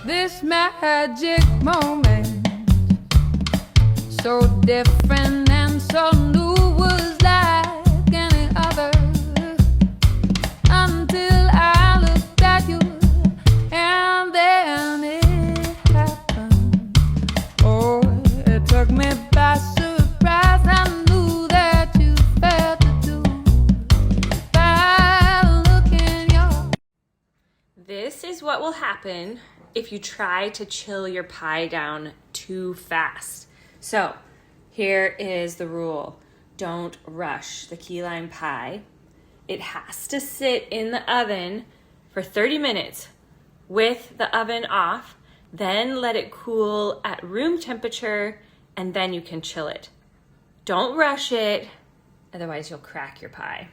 This magic moment, so different and so new, was like any other, until I looked at you and then it happened. Oh, it took me by surprise. I knew that you felt it too by looking your. This is what will happen if you try to chill your pie down too fast. So here is the rule. Don't rush the key lime pie. It has to sit in the oven for 30 minutes with the oven off, then let it cool at room temperature, and then you can chill it. Don't rush it, otherwise you'll crack your pie.